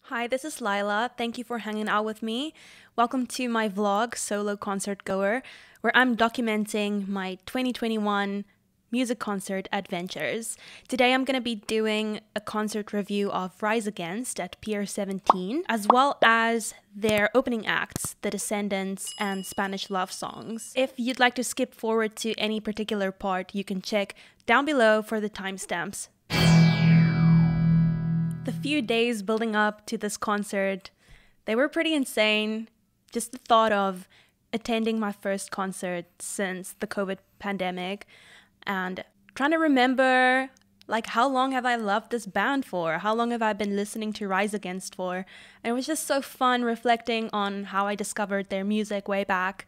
Hi, this is Lila. Thank you for hanging out with me. Welcome to my vlog, Solo Concert-Goer, where I'm documenting my 2021 music concert adventures. Today I'm going to be doing a concert review of Rise Against at Pier 17, as well as their opening acts, the Descendants and Spanish love songs. If you'd like to skip forward to any particular part, you can check down below for the timestamps. The few days building up to this concert, they were pretty insane. Just the thought of attending my first concert since the COVID pandemic and trying to remember, like, how long have I loved this band for? How long have I been listening to Rise Against for? And it was just so fun reflecting on how I discovered their music way back.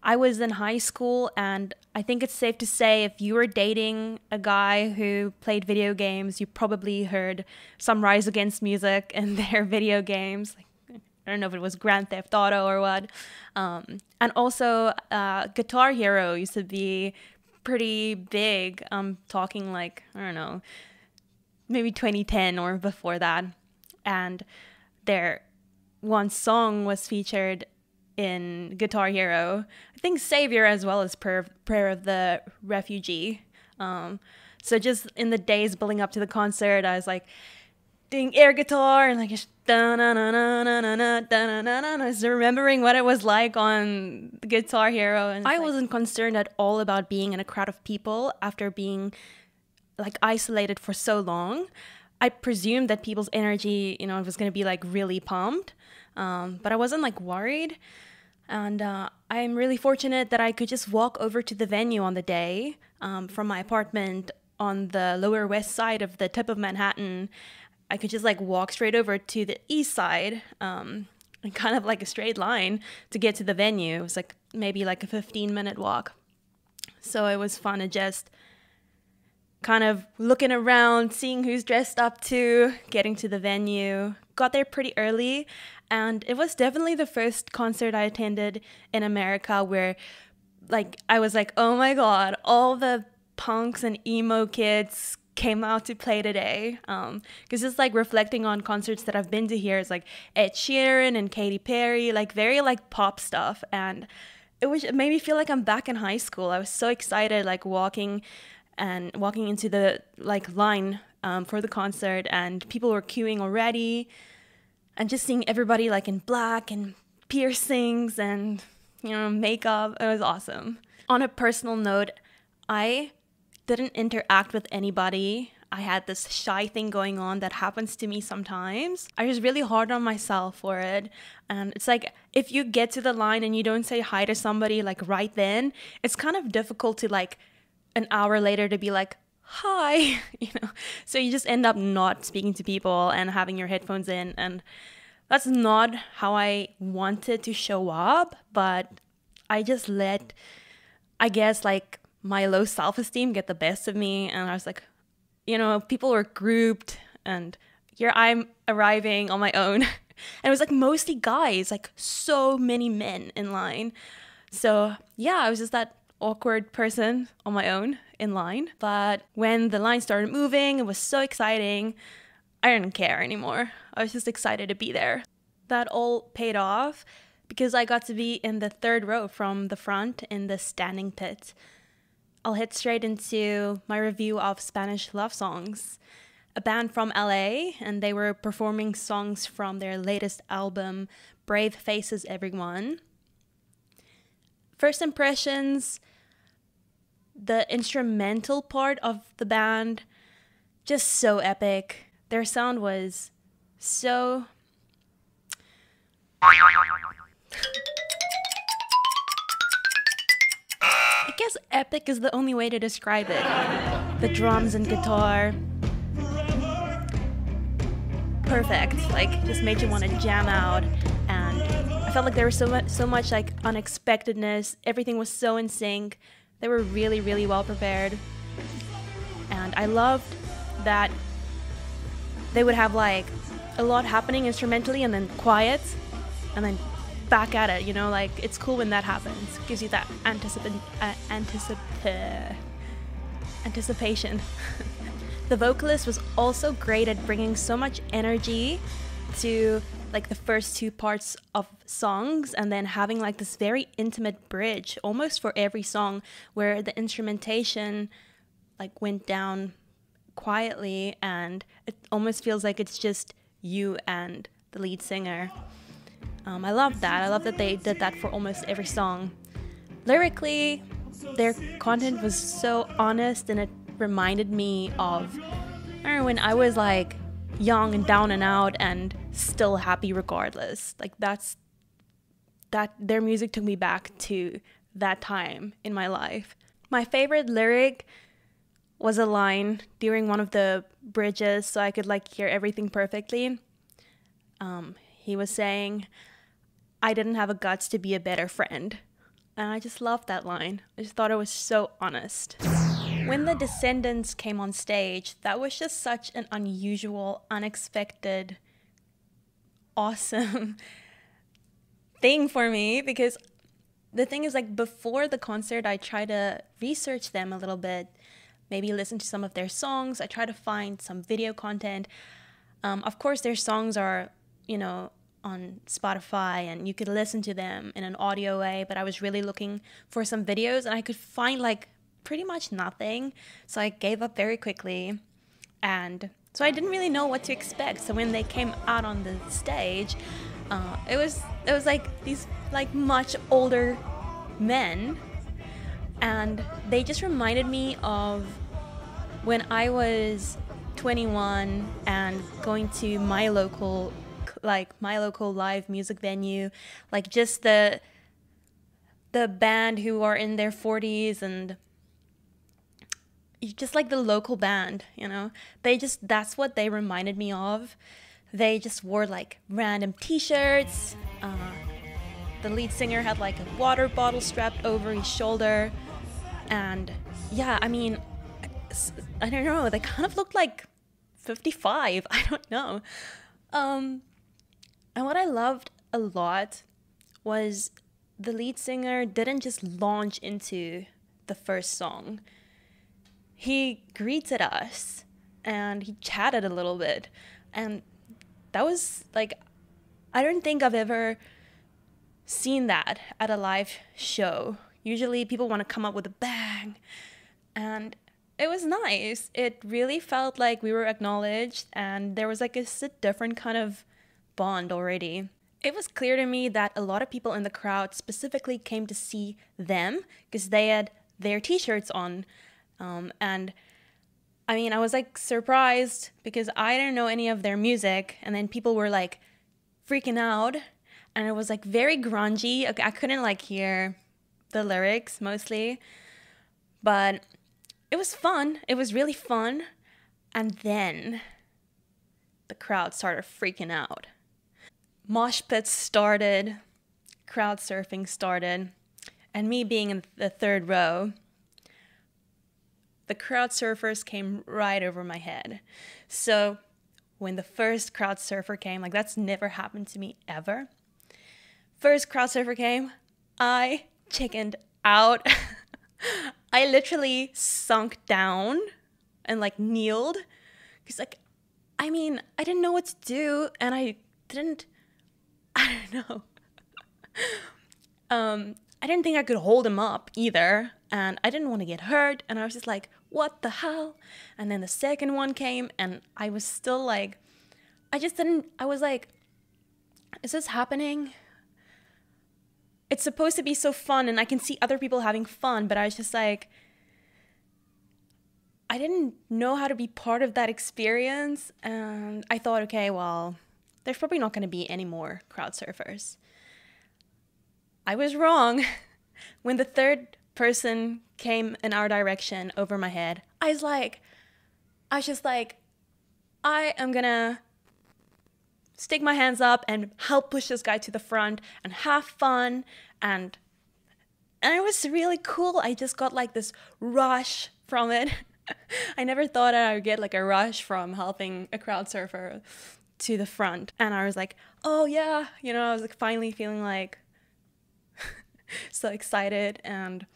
I was in high school, and I think it's safe to say if you were dating a guy who played video games, you probably heard some Rise Against music in their video games. Like, I don't know if it was Grand Theft Auto or what. And also, Guitar Hero used to be pretty big. I'm talking like, I don't know, maybe 2010 or before that. And their one song was featured in Guitar Hero. I think Savior as well as Prayer of the Refugee. So just in the days building up to the concert, I was like doing air guitar and like just remembering what it was like on Guitar Hero. And I wasn't concerned at all about being in a crowd of people after being like isolated for so long. I presumed that people's energy, was going to be like really pumped. But I wasn't like worried. And I'm really fortunate that I could just walk over to the venue on the day from my apartment on the Lower West Side of the tip of Manhattan. I could just like walk straight over to the east side and kind of like a straight line to get to the venue. It was like maybe like a 15-minute walk. So it was fun to just kind of looking around, seeing who's dressed up to, getting to the venue. Got there pretty early, and it was definitely the first concert I attended in America where like I was like, oh my god, all the punks and emo kids came out to play today. Because it's like reflecting on concerts that I've been to here. It's like Ed Sheeran and Katy Perry, like very like pop stuff, and it made me feel like I'm back in high school. I was so excited, like walking into the like line for the concert, and people were queuing already, and just seeing everybody like in black and piercings and makeup. It was awesome. On a personal note, I didn't interact with anybody. I had this shy thing going on that happens to me sometimes. I was really hard on myself for it. And it's like, if you get to the line and you don't say hi to somebody like right then, it's kind of difficult to like an hour later to be like, hi, So you just end up not speaking to people and having your headphones in. And that's not how I wanted to show up, but I just let, I guess, like my low self-esteem get the best of me. And I was like, people were grouped, and here I'm arriving on my own. And it was like mostly guys, like so many men in line. So yeah, I was just that awkward person on my own in line. But when the line started moving, it was so exciting. I didn't care anymore. I was just excited to be there. That all paid off because I got to be in the third row from the front in the standing pit. I'll head straight into my review of Spanish love songs, a band from LA, and they were performing songs from their latest album, Brave Faces Everyone. First impressions, the instrumental part of the band, just so epic. Their sound was so... I guess epic is the only way to describe it. The drums and guitar, perfect. Like, just made you want to jam out. And I felt like there was so much like unexpectedness. Everything was so in sync. They were really, really well prepared. And I loved that they would have like a lot happening instrumentally and then quiet and then back at it, like it's cool when that happens. It gives you that anticipation. The vocalist was also great at bringing so much energy to like the first two parts of songs, and then having like this very intimate bridge almost for every song where the instrumentation like went down quietly and it almost feels like it's just you and the lead singer. I love that. I love that they did that for almost every song. Lyrically, their content was so honest, and it reminded me of when I was like young and down and out and still happy regardless. Like that their music took me back to that time in my life. My favorite lyric was a line during one of the bridges, so I could like hear everything perfectly. He was saying, "I didn't have a guts to be a better friend." And I just loved that line. I just thought it was so honest. When the Descendants came on stage, that was just such an unusual, unexpected, awesome thing for me, because the thing is, like, before the concert, I try to research them a little bit, maybe listen to some of their songs. I try to find some video content. Of course, their songs are, on Spotify, and you could listen to them in an audio way, but I was really looking for some videos, and I could find like pretty much nothing, so I gave up very quickly, and so I didn't really know what to expect. So when they came out on the stage, it was like these like much older men, and they just reminded me of when I was 21 and going to my local live music venue, like just the band who are in their 40s, and just like the local band, that's what they reminded me of. They just wore like random t-shirts. The lead singer had like a water bottle strapped over his shoulder, and yeah, I mean, I don't know, they kind of looked like 55. I don't know. And what I loved a lot was the lead singer didn't just launch into the first song. He greeted us and he chatted a little bit. And that was like, I don't think I've ever seen that at a live show. Usually people want to come up with a bang. And it was nice. It really felt like we were acknowledged, and there was like a different kind of bond already. It was clear to me that a lot of people in the crowd specifically came to see them because they had their t-shirts on. And I mean, I was like surprised because I didn't know any of their music, and then people were like freaking out, and it was like very grungy. Okay, I couldn't like hear the lyrics mostly, but it was fun. It was really fun. And then the crowd started freaking out. Moshpit started, crowd surfing started, and me being in the third row, the crowd surfers came right over my head. So when the first crowd surfer came, like that's never happened to me ever. First crowd surfer came, I chickened out. I literally sunk down and like kneeled, because like, I mean, I didn't know what to do, and I don't know. I didn't think I could hold him up either, and I didn't want to get hurt, and I was just like, what the hell? And then the second one came, and I was still like, I was like, is this happening? It's supposed to be so fun, and I can see other people having fun, but I was just like, I didn't know how to be part of that experience, and I thought, okay, well, there's probably not going to be any more crowd surfers. I was wrong. When the third person came in our direction over my head, I was just like, I am gonna stick my hands up and help push this guy to the front and have fun, and it was really cool. I just got like this rush from it. I never thought I would get like a rush from helping a crowd surfer to the front. And I was like, oh yeah, I was like finally feeling like so excited. And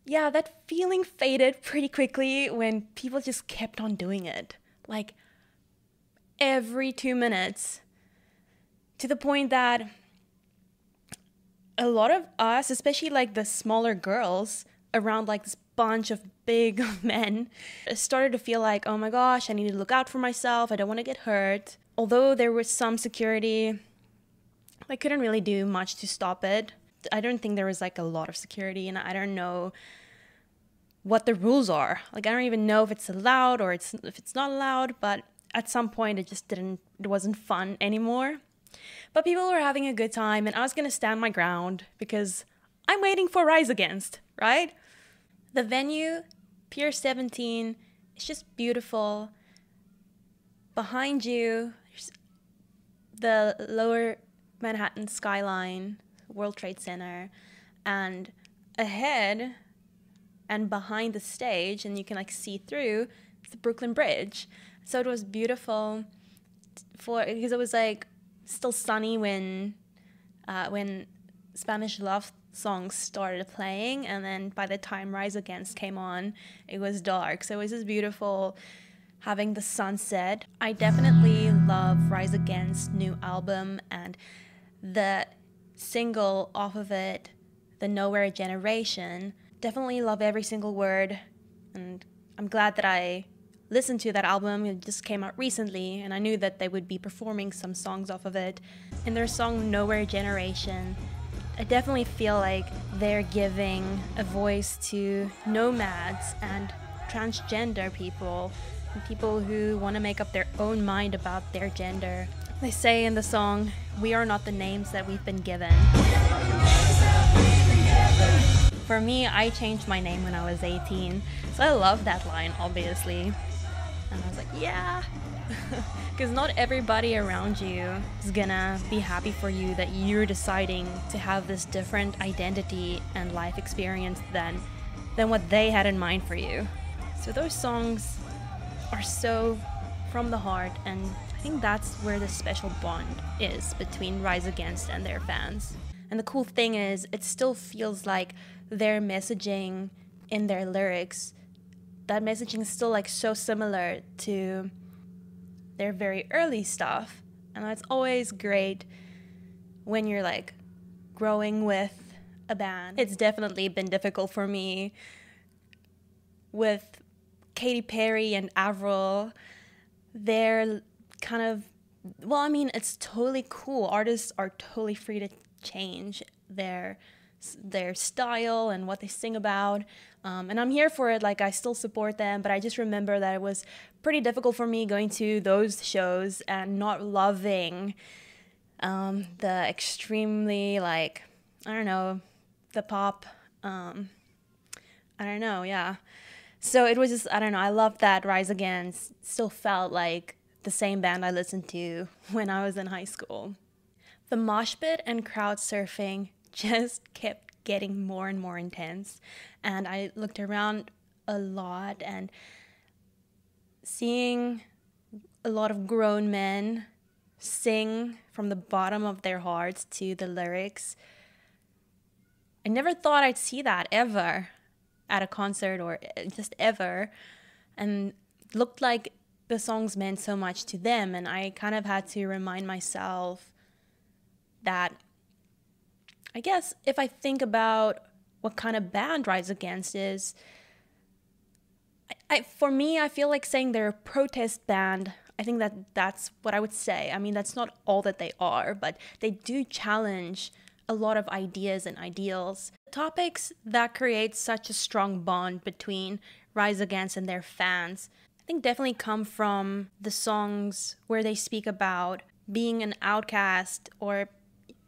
yeah, that feeling faded pretty quickly when people just kept on doing it. Like every 2 minutes, to the point that a lot of us, especially like the smaller girls around like this bunch of big men, started to feel like, oh my gosh, I need to look out for myself. I don't want to get hurt. Although there was some security, I couldn't really do much to stop it. I don't think there was like a lot of security, and I don't know what the rules are. Like, I don't even know if it's allowed or if it's not allowed, but at some point it wasn't fun anymore. But people were having a good time, and I was gonna stand my ground because I'm waiting for Rise Against, right? The venue, Pier 17, it's just beautiful. Behind you, there's the lower Manhattan skyline, World Trade Center, and ahead and behind the stage, and you can like see through, the Brooklyn Bridge. So it was beautiful because it was like still sunny when Spanish Love songs started playing, and then by the time Rise Against came on, it was dark. So it was just beautiful having the sunset. I definitely love Rise Against's new album, and the single off of it, The Nowhere Generation. Definitely love every single word, and I'm glad that I listened to that album. It just came out recently, and I knew that they would be performing some songs off of it. In their song Nowhere Generation, I definitely feel like they're giving a voice to nomads and transgender people, and people who want to make up their own mind about their gender. They say in the song, "We are not the names that we've been given." For me, I changed my name when I was 18, so I love that line, obviously. And I was like, yeah, because not everybody around you is gonna be happy for you that you're deciding to have this different identity and life experience than what they had in mind for you. So those songs are so from the heart, and I think that's where the special bond is between Rise Against and their fans. And the cool thing is, it still feels like their messaging in their lyrics, that messaging is still like so similar to their very early stuff. And that's always great when you're like growing with a band. It's definitely been difficult for me with Katy Perry and Avril. They're kind of, well, I mean, it's totally cool. Artists are totally free to change their style and what they sing about, and I'm here for it. Like, I still support them, but I just remember that it was pretty difficult for me going to those shows and not loving the extremely, like, I don't know, the pop, I don't know, yeah. So it was just, I don't know, I loved that Rise Against still felt like the same band I listened to when I was in high school. The moshpit and crowd surfing just kept getting more and more intense, and I looked around a lot, and seeing a lot of grown men sing from the bottom of their hearts to the lyrics, I never thought I'd see that ever at a concert or just ever, and it looked like the songs meant so much to them, and I kind of had to remind myself that, I guess, if I think about what kind of band Rise Against is, for me, I feel like saying they're a protest band. I think that's what I would say. I mean, that's not all that they are, but they do challenge a lot of ideas and ideals. Topics that create such a strong bond between Rise Against and their fans, I think, definitely come from the songs where they speak about being an outcast or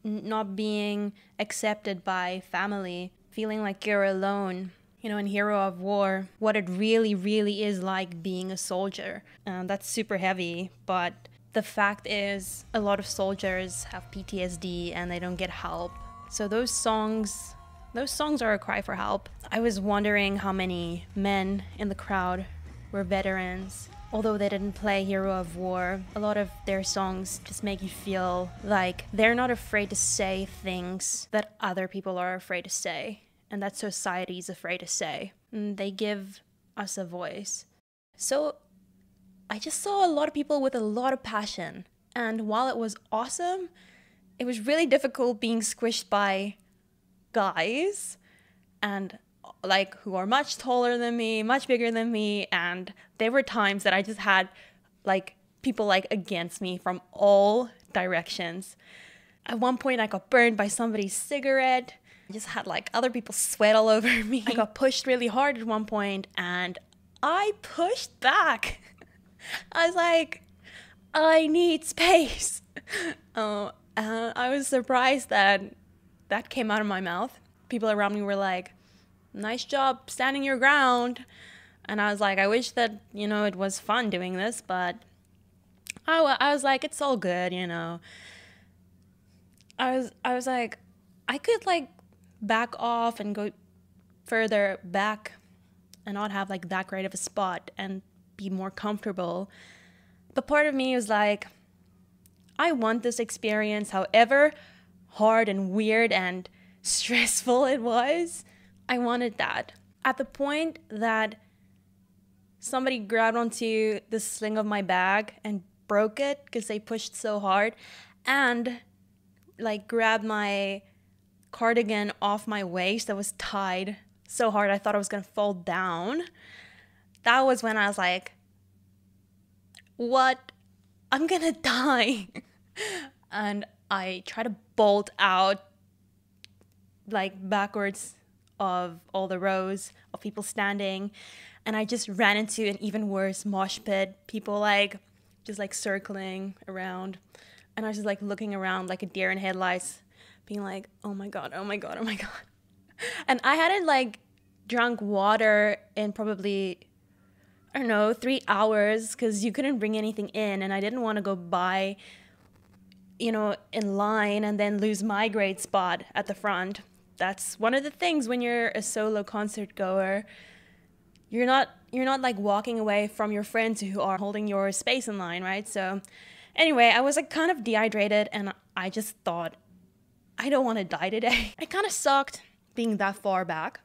not being accepted by family, feeling like you're alone. You know, in Hero of War, what it really, really is like being a soldier. That's super heavy, but the fact is, a lot of soldiers have PTSD and they don't get help. So those songs are a cry for help. I was wondering how many men in the crowd were veterans. Although they didn't play Hero of War, a lot of their songs just make you feel like they're not afraid to say things that other people are afraid to say. and that society is afraid to say. And they give us a voice. So I just saw a lot of people with a lot of passion. And while it was awesome, it was really difficult being squished by guys and like who are much taller than me, much bigger than me. And there were times that I just had like people like against me from all directions. At one point I got burned by somebody's cigarette. I just had like other people sweat all over me. I got pushed really hard at one point and I pushed back. I was like, I need space. I was surprised that that came out of my mouth. People around me were like, nice job standing your ground. And I was like, I wish that, you know, it was fun doing this, but I was like, it's all good, you know. I was like, I could like back off and go further back and not have like that great of a spot and be more comfortable. But part of me was like, I want this experience, however hard and weird and stressful it was. I wanted that. At the point that somebody grabbed onto the sling of my bag and broke it because they pushed so hard, and like grabbed my cardigan off my waist that was tied so hard I thought I was gonna fall down. That was when I was like, what? I'm gonna die. And I tried to bolt out like backwards of all the rows of people standing, and I just ran into an even worse mosh pit. People like just like circling around, and I was just like looking around like a deer in headlights, being like, oh my god, oh my god, oh my god. And I hadn't like drunk water in probably, I don't know, 3 hours, because you couldn't bring anything in, and I didn't want to go buy, you know, in line and then lose my great spot at the front. That's one of the things when you're a solo concert goer. You're not like walking away from your friends who are holding your space in line, right? So anyway, I was like kind of dehydrated, and I just thought, I don't want to die today. It kind of sucked being that far back,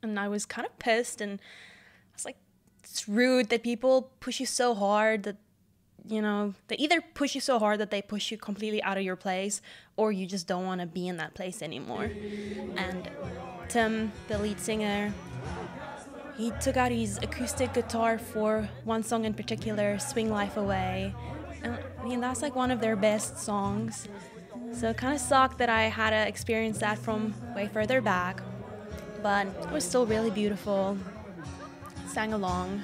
and I was kind of pissed, and I was like, it's rude that people push you so hard that, you know, they either push you so hard that they push you completely out of your place, or you just don't want to be in that place anymore. And Tim, the lead singer, he took out his acoustic guitar for one song in particular, Swing Life Away. And I mean, that's like one of their best songs. So it kind of sucked that I had to experience that from way further back, but it was still really beautiful. Sang along.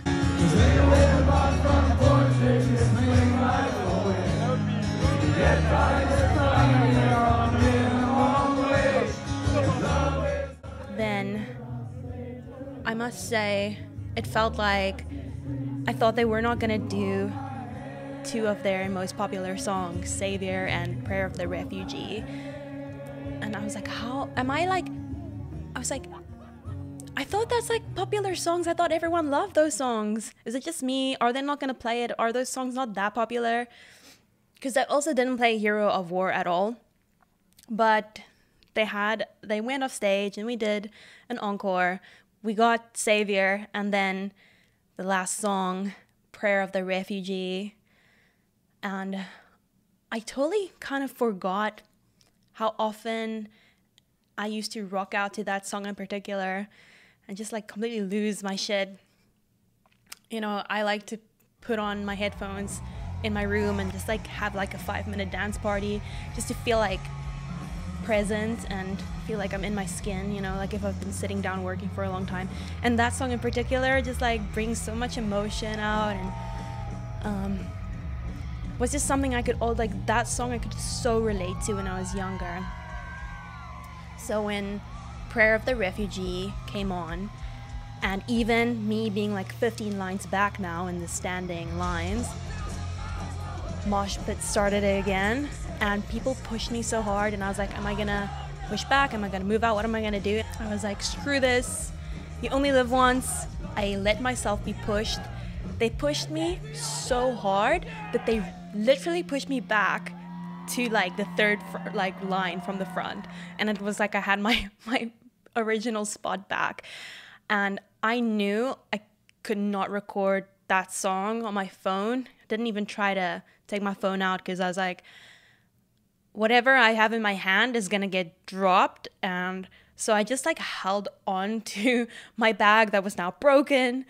Then, I must say, it felt like I thought they were not gonna do two of their most popular songs, Savior and Prayer of the Refugee. And I was like, how am I like, I was like, I thought that's like popular songs. I thought everyone loved those songs. Is it just me? Are they not gonna play it? Are those songs not that popular? Because I also didn't play Hero of War at all. But they went off stage and we did an encore. We got Savior, and then the last song, Prayer of the Refugee. And I totally kind of forgot how often I used to rock out to that song in particular and just like completely lose my shit. You know, I like to put on my headphones in my room and just like have like a 5-minute dance party just to feel like present and feel like I'm in my skin, you know, like if I've been sitting down working for a long time. And that song in particular just like brings so much emotion out, and was just something I could that song I could so relate to when I was younger. So when Prayer of the Refugee came on, and even me being like 15 lines back now in the standing lines, Moshpit started it again, and people pushed me so hard, and I was like, am I gonna push back? Am I gonna move out? What am I gonna do? I was like, screw this. You only live once. I let myself be pushed. They pushed me so hard that they literally pushed me back to like the third line from the front, and it was like I had my original spot back. And I knew I could not record that song on my phone. Didn't even try to take my phone out because I was like, whatever I have in my hand is gonna get dropped. And so I just like held on to my bag that was now broken,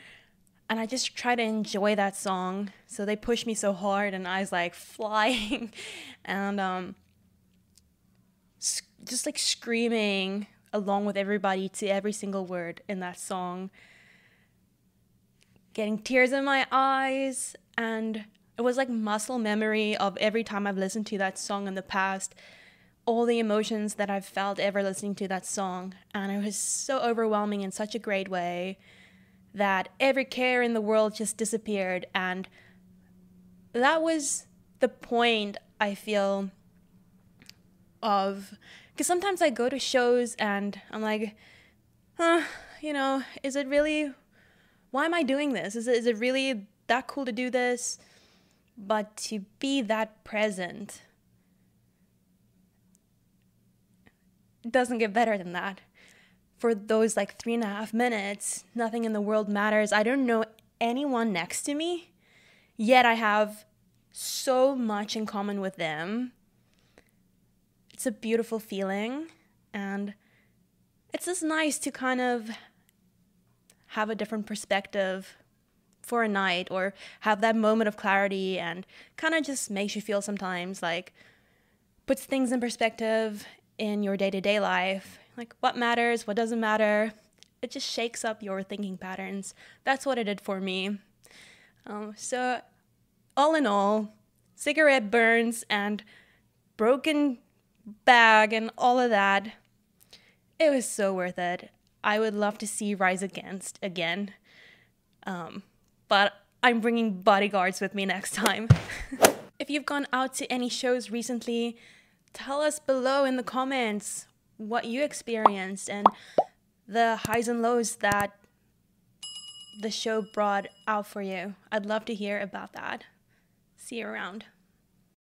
and I just tried to enjoy that song. So they pushed me so hard and I was like flying and just like screaming along with everybody to every single word in that song, getting tears in my eyes. And it was like muscle memory of every time I've listened to that song in the past, all the emotions that I've felt ever listening to that song. And it was so overwhelming in such a great way that every care in the world just disappeared. And that was the point, I feel, of, because sometimes I go to shows and I'm like, is it really, why am I doing this? Is it really that cool to do this? But to be that present, it doesn't get better than that. For those like 3.5 minutes, nothing in the world matters. I don't know anyone next to me, yet I have so much in common with them. It's a beautiful feeling, and it's just nice to kind of have a different perspective for a night, or have that moment of clarity, and kind of just makes you feel sometimes like, puts things in perspective in your day-to-day life. Like what matters, what doesn't matter. It just shakes up your thinking patterns. That's what it did for me. So all in all, cigarette burns and broken bag and all of that, it was so worth it. I would love to see Rise Against again. But I'm bringing bodyguards with me next time. If you've gone out to any shows recently, tell us below in the comments what you experienced and the highs and lows that the show brought out for you. I'd love to hear about that. See you around.